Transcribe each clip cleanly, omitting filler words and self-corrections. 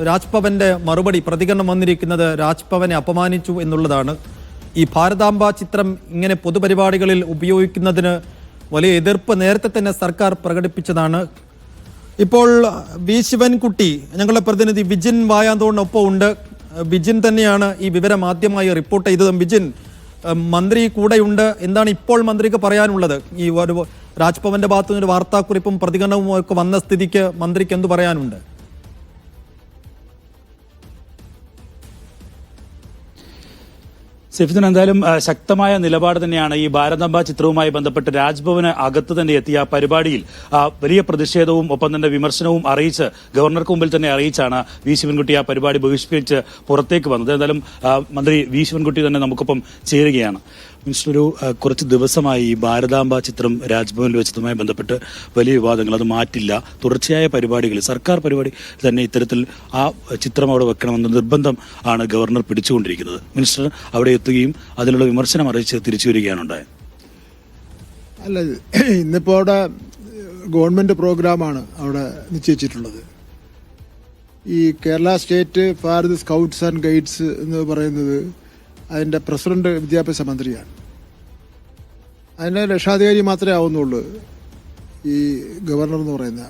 രാജ്ഭവന്റെ മറുപടി പ്രതികരണം വന്നിരിക്കുന്നത് രാജ്ഭവനെ അപമാനിച്ചു എന്നുള്ളതാണ്. ഈ ഭാരതാംബ ചിത്രം ഇങ്ങനെ പൊതുപരിപാടികളിൽ ഉപയോഗിക്കുന്നതിന് വലിയ എതിർപ്പ് നേരത്തെ തന്നെ സർക്കാർ പ്രകടിപ്പിച്ചതാണ്. ഇപ്പോൾ വി ശിവൻകുട്ടി, ഞങ്ങളുടെ പ്രതിനിധി വിജിൻ വായാന്തോടിനൊപ്പം ഉണ്ട്. വിജിൻ തന്നെയാണ് ഈ വിവരം ആദ്യമായി റിപ്പോർട്ട് ചെയ്തതും. വിജിൻ, മന്ത്രി കൂടെയുണ്ട്. എന്താണ് ഇപ്പോൾ മന്ത്രിക്ക് പറയാനുള്ളത്? ഈ ഒരു രാജ്ഭവന്റെ ഭാഗത്തു നിന്നൊരു വാർത്താക്കുറിപ്പും പ്രതികരണവും ഒക്കെ വന്ന സ്ഥിതിക്ക് മന്ത്രിക്ക് എന്തു പറയാനുണ്ട്? സെഫിദിൻ, എന്തായാലും ശക്തമായ നിലപാട് തന്നെയാണ് ഈ ഭാരതാംബ ചിത്രവുമായി ബന്ധപ്പെട്ട് രാജ്ഭവന് അകത്ത് തന്നെ എത്തിയ പരിപാടിയിൽ വലിയ പ്രതിഷേധവും ഒപ്പം തന്നെ വിമർശനവും അറിയിച്ച് ഗവർണർക്ക് മുമ്പിൽ തന്നെ അറിയിച്ചാണ് വി ശിവൻകുട്ടി ആ പരിപാടി ബഹിഷ്കരിച്ച് പുറത്തേക്ക് വന്നത്. എന്തായാലും മന്ത്രി വി ശിവൻകുട്ടി തന്നെ നമുക്കൊപ്പം ചേരുകയാണ്. മിനിസ്റ്റർ, കുറച്ച് ദിവസമായി ഈ ഭാരതാംബ ചിത്രം രാജ്ഭവനിൽ വെച്ചതുമായി ബന്ധപ്പെട്ട് വലിയ വിവാദങ്ങൾ, അത് മാറ്റില്ല, തുടർച്ചയായ പരിപാടികൾ, സർക്കാർ പരിപാടി തന്നെ ഇത്തരത്തിൽ ആ ചിത്രം അവിടെ വെക്കണമെന്ന നിർബന്ധം ആണ് ഗവർണർ പിടിച്ചുകൊണ്ടിരിക്കുന്നത്. മിനിസ്റ്റർ അവിടെ എത്തുകയും അതിനുള്ള വിമർശനം അറിയിച്ച് തിരിച്ചു വരികയാണ് ഉണ്ടായത്. അല്ല, ഇന്നിപ്പോൾ അവിടെ ഗവൺമെൻറ് പ്രോഗ്രാമാണ് അവിടെ നിശ്ചയിച്ചിട്ടുള്ളത്. ഈ Kerala state Bharat scouts and guides എന്ന് പറയുന്നത് അതിൻ്റെ പ്രസിഡന്റ് വിദ്യാഭ്യാസ മന്ത്രിയാണ്. അതിൻ്റെ രക്ഷാധികാരി മാത്രമേ ആവുന്നുള്ളൂ ഈ ഗവർണർ എന്ന് പറയുന്ന.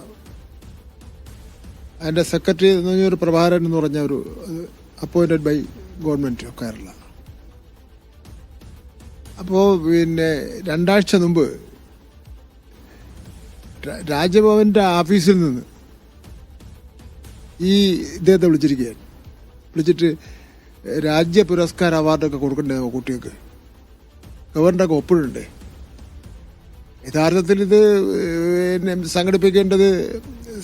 അതിൻ്റെ സെക്രട്ടറി എന്ന് പറഞ്ഞൊരു പ്രഭാകരൻ എന്ന് പറഞ്ഞ ഒരു appointed by government of Kerala. അപ്പോൾ പിന്നെ 2 ആഴ്ച മുമ്പ് രാജ്ഭവൻ്റെ ഓഫീസിൽ നിന്ന് ഈ ഇദ്ദേഹത്തെ വിളിച്ചിരിക്കുകയാണ്. വിളിച്ചിട്ട് രാജ്യ പുരസ്കാര അവാർഡൊക്കെ കൊടുക്കണ്ടേ കുട്ടികൾക്ക്? ഗവർണറൊക്കെ ഒപ്പിടണ്ടേ? യഥാർത്ഥത്തിൽ ഇത് സംഘടിപ്പിക്കേണ്ടത്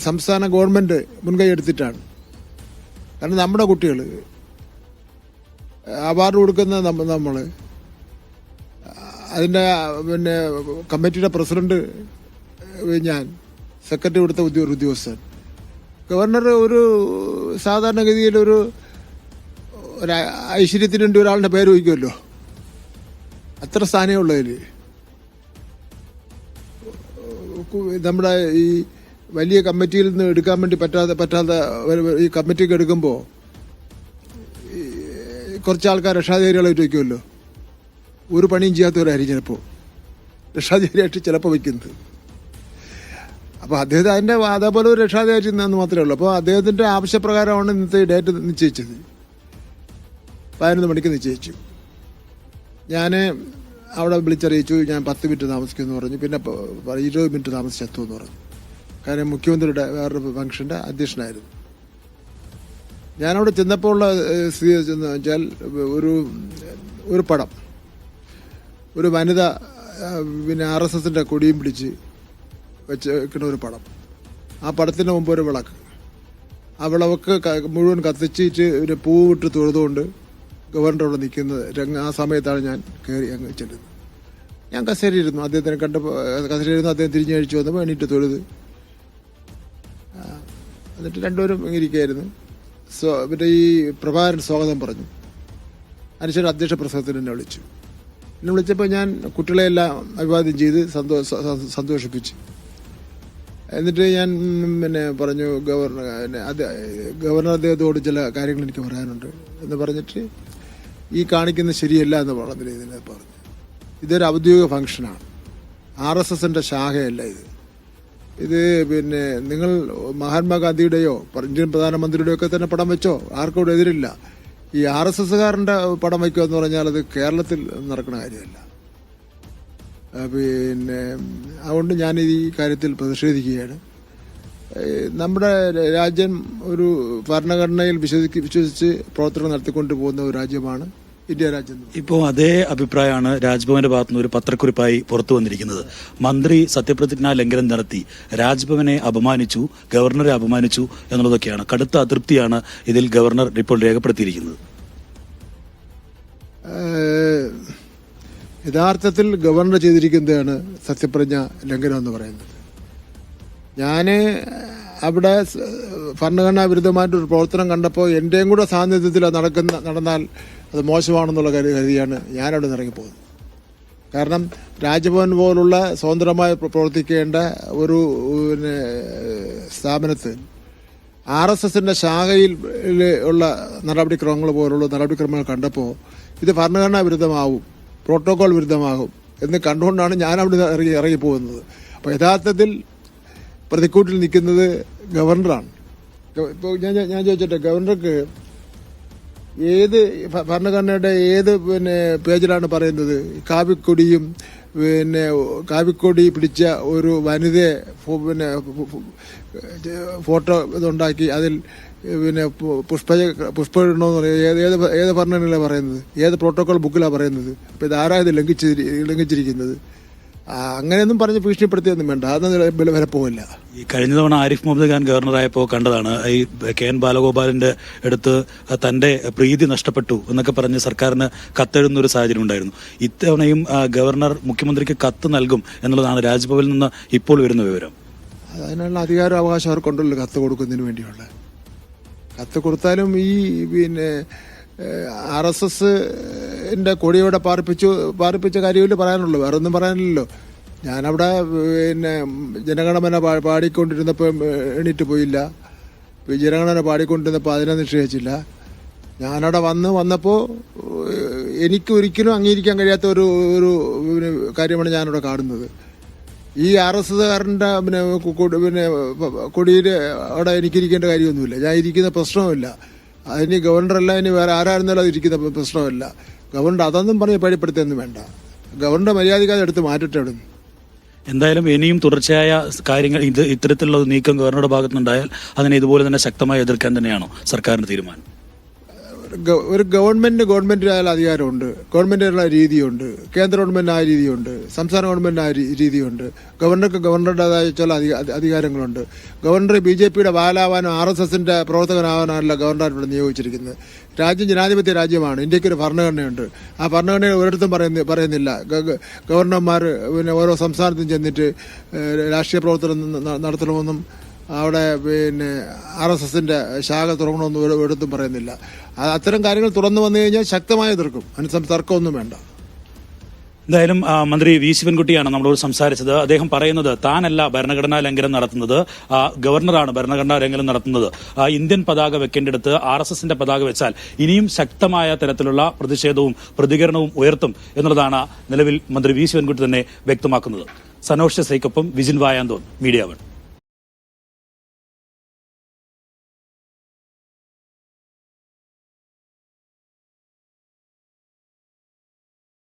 സംസ്ഥാന ഗവൺമെൻറ് മുൻകൈ എടുത്തിട്ടാണ്. കാരണം നമ്മുടെ കുട്ടികൾ അവാർഡ് കൊടുക്കുന്ന നമ്മൾ അതിൻ്റെ പിന്നെ കമ്മിറ്റിയുടെ പ്രസിഡന്റ് ഞാൻ, സെക്രട്ടറി കൊടുത്ത ഉദ്യോഗസ്ഥൻ, ഗവർണർ ഒരു സാധാരണഗതിയിൽ ഒരു ഐശ്വര്യത്തിന് വേണ്ടി ഒരാളുടെ പേര് വയ്ക്കുമല്ലോ, അത്ര സ്ഥാനമേ ഉള്ളതിൽ. നമ്മുടെ ഈ വലിയ കമ്മിറ്റിയിൽ നിന്ന് എടുക്കാൻ വേണ്ടി പറ്റാത്ത ഈ കമ്മിറ്റിക്ക് എടുക്കുമ്പോൾ കുറച്ച് ആൾക്കാർ രക്ഷാധികാരികളായിട്ട് വയ്ക്കുമല്ലോ. ഒരു പണിയും ചെയ്യാത്തവരായിരിക്കും ചിലപ്പോൾ രക്ഷാധികാരിയായിട്ട് ചിലപ്പോൾ വയ്ക്കുന്നത്. അപ്പോൾ അദ്ദേഹം അതിൻ്റെ അതേപോലെ ഒരു രക്ഷാധികാരി എന്ന് മാത്രമേ ഉള്ളൂ. അപ്പോൾ അദ്ദേഹത്തിൻ്റെ ആവശ്യപ്രകാരമാണ് ഇന്നത്തെ ഡേറ്റ് നിശ്ചയിച്ചത്. 11 മണിക്ക് നിശ്ചയിച്ചു. ഞാൻ അവിടെ വിളിച്ചറിയിച്ചു, ഞാൻ 10 മിനിറ്റ് താമസിക്കുമെന്ന് പറഞ്ഞു. പിന്നെ 20 മിനിറ്റ് താമസിച്ചെത്തുമെന്ന് പറഞ്ഞു. കാര്യം മുഖ്യമന്ത്രിയുടെ വേറൊരു ഫംഗ്ഷൻ്റെ അധ്യക്ഷനായിരുന്നു. ഞാനവിടെ ചെന്നപ്പോൾ ഉള്ള സ്ഥിതി എന്ന് വെച്ചാൽ ഒരു പടം, ഒരു വനിത പിന്നെ RSSൻ്റെ കൊടിയും പിടിച്ച് വെക്കുന്ന ഒരു പടം. ആ പടത്തിന് മുമ്പ് ഒരു വിളക്ക്. ആ വിളക്ക് മുഴുവൻ കത്തിച്ചിട്ട് ഒരു പൂവിട്ട് തൊഴുതുകൊണ്ട് ഗവർണർ അവിടെ നിൽക്കുന്നത് ആ സമയത്താണ് ഞാൻ കയറി അങ്ങ് ചെല്ലുന്നത്. ഞാൻ കസേരയിരുന്നു, അദ്ദേഹത്തിനെ കണ്ടപ്പോൾ കസേരയിരുന്നു. അദ്ദേഹം തിരിഞ്ഞു കഴിച്ചു വന്നപ്പോൾ എണീറ്റ് തൊഴുത്. എന്നിട്ട് രണ്ടുപേരും ഇരിക്കുകയായിരുന്നു. പിന്നെ ഈ പ്രഭാകരൻ സ്വാഗതം പറഞ്ഞു. അതിനുശേഷം അധ്യക്ഷ പ്രസംഗത്തിന് എന്നെ വിളിച്ചു. എന്നെ വിളിച്ചപ്പോൾ ഞാൻ കുട്ടികളെയെല്ലാം അഭിവാദ്യം ചെയ്ത് സന്തോഷിപ്പിച്ചു. എന്നിട്ട് ഞാൻ പിന്നെ പറഞ്ഞു, ഗവർണർ അദ്ദേഹത്തോട് ചില കാര്യങ്ങൾ എനിക്ക് പറയാനുണ്ട് എന്ന് പറഞ്ഞിട്ട് ഈ കാണിക്കുന്നത് ശരിയല്ല എന്ന് പറഞ്ഞ രീതിയിൽ പറഞ്ഞു. ഇതൊരു ഔദ്യോഗിക ഫംഗ്ഷനാണ്, RSSൻ്റെ ശാഖയല്ല ഇത് പിന്നെ നിങ്ങൾ മഹാത്മാഗാന്ധിയുടെയോ ഇന്ത്യൻ പ്രധാനമന്ത്രിയുടെയോ ഒക്കെ തന്നെ പടം വെച്ചോ, ആർക്കും എതിരില്ല. ഈ RSSകാരൻ്റെ പടം വയ്ക്കുക എന്ന് പറഞ്ഞാൽ അത് കേരളത്തിൽ നടക്കുന്ന കാര്യമല്ല. പിന്നെ അതുകൊണ്ട് ഞാൻ ഈ കാര്യത്തിൽ പ്രതിഷേധിക്കുകയാണ്. നമ്മുടെ രാജ്യം ഒരു ഭരണഘടനയിൽ വിശ്വസിച്ച് പ്രവർത്തനം നടത്തിക്കൊണ്ട് പോകുന്ന ഒരു രാജ്യമാണ് ഇന്ത്യ രാജ്യം. ഇപ്പോൾ അതേ അഭിപ്രായമാണ് രാജ്ഭവന്റെ ഭാഗത്തുനിന്ന് ഒരു പത്രക്കുറിപ്പായി പുറത്തു വന്നിരിക്കുന്നത്. മന്ത്രി സത്യപ്രതിജ്ഞാ ലംഘനം നടത്തി രാജ്ഭവനെ അപമാനിച്ചു, ഗവർണറെ അപമാനിച്ചു എന്നുള്ളതൊക്കെയാണ്. കടുത്ത അതൃപ്തിയാണ് ഇതിൽ ഗവർണർ ഇപ്പോൾ രേഖപ്പെടുത്തിയിരിക്കുന്നത്. യഥാർത്ഥത്തിൽ ഗവർണർ ചെയ്തിരിക്കുന്നതാണ് സത്യപ്രതിജ്ഞ ലംഘനം എന്ന് പറയുന്നത്. ഞാൻ അവിടെ ഭരണഘടനാ വിരുദ്ധമായിട്ടൊരു പ്രവർത്തനം കണ്ടപ്പോൾ എൻ്റെയും കൂടെ സാന്നിധ്യത്തിൽ നടന്നാൽ അത് മോശമാണെന്നുള്ള കരുതിയാണ് ഞാനവിടെ നിന്ന് ഇറങ്ങിപ്പോകുന്നത്. കാരണം രാജ്ഭവൻ പോലുള്ള സ്വതന്ത്രമായി പ്രവർത്തിക്കേണ്ട ഒരു സ്ഥാപനത്തിൽ RSSന്റെ ശാഖയിൽ ഉള്ള നടപടിക്രമങ്ങൾ പോലുള്ള നടപടിക്രമങ്ങൾ കണ്ടപ്പോൾ ഇത് ഭരണഘടനാ വിരുദ്ധമാവും, പ്രോട്ടോകോൾ വിരുദ്ധമാകും എന്ന് കണ്ടുകൊണ്ടാണ് ഞാൻ അവിടെ ഇറങ്ങിപ്പോകുന്നത്. അപ്പോൾ യഥാർത്ഥത്തിൽ പ്രതിക്കൂട്ടിൽ നിൽക്കുന്നത് ഗവർണറാണ്. ഇപ്പോൾ ഞാൻ ചോദിച്ചോട്ടെ, ഗവർണർക്ക് ഏത് ഭരണഘടനയുടെ ഏത് പേജിലാണ് പറയുന്നത് കാവിക്കൊടിയും കാവിക്കൊടി പിടിച്ച ഒരു വനിതയെ ഫോട്ടോ ഇതുണ്ടാക്കി അതിൽ പുഷ്പമിടണമെന്ന് പറയുന്നത് ഏത് ഭരണഘടനയിലാണ് പറയുന്നത്? ഏത് പ്രോട്ടോകോൾ ബുക്കിലാണ് പറയുന്നത്? അപ്പോൾ ഇതാരാ ഇത് ലംഘിച്ചിരിക്കുന്നത്? അങ്ങനെയൊന്നും പറഞ്ഞ് ഭീഷണിപ്പെടുത്തിയൊന്നും വേണ്ട, അതൊന്നും വരെ പോകില്ല. ഈ കഴിഞ്ഞ തവണ ആരിഫ് മുഹമ്മദ് ഖാൻ ഗവർണറായപ്പോൾ കണ്ടതാണ്, ഈ KN ബാലഗോപാലിന്റെ അടുത്ത് തന്റെ പ്രീതി നഷ്ടപ്പെട്ടു എന്നൊക്കെ പറഞ്ഞ് സർക്കാരിന് കത്തെഴുതുന്ന ഒരു സാഹചര്യം ഉണ്ടായിരുന്നു. ഇത്തവണയും ഗവർണർ മുഖ്യമന്ത്രിക്ക് കത്ത് നൽകും എന്നുള്ളതാണ് രാജ്ഭവനിൽ നിന്ന് ഇപ്പോൾ വരുന്ന വിവരം. അതിനുള്ള അധികാരം അവകാശം അവർക്കുണ്ടല്ലോ കത്ത് കൊടുക്കുന്നതിന് വേണ്ടിയുള്ള. കത്ത് കൊടുത്താലും ഈ RSSന്റെ കൊടിയോടെ പാർപ്പിച്ച കാര്യമില്ല പറയാനുള്ളൂ, വേറെ ഒന്നും പറയാനില്ലല്ലോ. ഞാനവിടെ ജനഗണമന പാടിക്കൊണ്ടിരുന്നപ്പോൾ എണീറ്റ് പോയില്ല, ജനഗണമന പാടിക്കൊണ്ടിരുന്നപ്പോൾ അതിനെ നിഷേധിച്ചില്ല. ഞാനവിടെ വന്നപ്പോൾ എനിക്ക് ഒരിക്കലും അംഗീകരിക്കാൻ കഴിയാത്ത ഒരു കാര്യമാണ് ഞാനിവിടെ കാണുന്നത്. ഈ RSSകാരൻ്റെ കൊടിയിൽ അവിടെ എനിക്കിരിക്കേണ്ട കാര്യമൊന്നുമില്ല, ഞാൻ ഇരിക്കുന്ന പ്രശ്നവുമില്ല. അതിന് ഗവർണറല്ല, ഇനി വേറെ ആരായിരുന്നാലും അത് ഇരിക്കുന്ന പ്രശ്നമല്ല. ഗവർണർ അതൊന്നും പറഞ്ഞ് പേടിപ്പെടുത്തുകയൊന്നും വേണ്ട. ഗവർണറുടെ മര്യാദയ്ക്ക് എടുത്ത് മാറ്റട്ടെ അവിടെ നിന്ന്. എന്തായാലും ഇനിയും തുടർച്ചയായ കാര്യങ്ങൾ ഇത്തരത്തിലുള്ള നീക്കം ഗവർണറുടെ ഭാഗത്തുനിന്നുണ്ടായാൽ അതിനെ ഇതുപോലെ തന്നെ ശക്തമായി എതിർക്കാൻ തന്നെയാണോ സർക്കാരിന്റെ തീരുമാനം? ഒരു ഗവൺമെന്റിനായാലും അധികാരമുണ്ട്, ഗവൺമെന്റിനുള്ള രീതിയുണ്ട്, കേന്ദ്ര ഗവൺമെന്റിന് ആ രീതിയുണ്ട്, സംസ്ഥാന ഗവൺമെന്റിന് ആ രീതിയുണ്ട്. ഗവർണർക്ക് ഗവർണറുടേതായ ചില അധികാരങ്ങളുണ്ട്. ഗവർണർ BJPയുടെ വാലാവാനും RSSന്റെ പ്രവർത്തകനാവാനല്ല ഗവർണർ ഇവിടെ നിയോഗിച്ചിരിക്കുന്നത്. രാജ്യം ജനാധിപത്യ രാജ്യമാണ്, ഇന്ത്യക്കൊരു ഭരണഘടനയുണ്ട്. ആ ഭരണഘടന ഒരിടത്തും പറയുന്നില്ല ഗവർണർമാർ ഓരോ സംസ്ഥാനത്തും ചെന്നിട്ട് രാഷ്ട്രീയ പ്രവർത്തനം നടത്തണമെന്നും അവിടെ RSSന്റെ ശാഖ തുറക്കണമെന്നും ഒരിടത്തും പറയുന്നില്ല. അത്തരം കാര്യങ്ങൾ തുറന്നു വന്നു കഴിഞ്ഞാൽ ശക്തമായി എതിർക്കും, അതിന് തർക്കമൊന്നും വേണ്ട. എന്തായാലും മന്ത്രി വി ശിവൻകുട്ടിയാണ് നമ്മളോട് സംസാരിച്ചത്. അദ്ദേഹം പറയുന്നത് താനല്ല ഭരണഘടനാ ലംഘനം നടത്തുന്നത്, ഗവർണറാണ് ഭരണഘടനാ ലംഘനം നടത്തുന്നത്. ഇന്ത്യൻ പതാക വെക്കേണ്ടിടത്ത് RSSന്റെ പതാക വെച്ചാൽ ഇനിയും ശക്തമായ തരത്തിലുള്ള പ്രതിഷേധവും പ്രതികരണവും ഉയർത്തും എന്നുള്ളതാണ് നിലവിൽ മന്ത്രി വി ശിവൻകുട്ടി തന്നെ വ്യക്തമാക്കുന്നത്. സനോഷ് സൈക്കൊപ്പം വിജിൻ വായാന്തോൻ, മീഡിയ 1.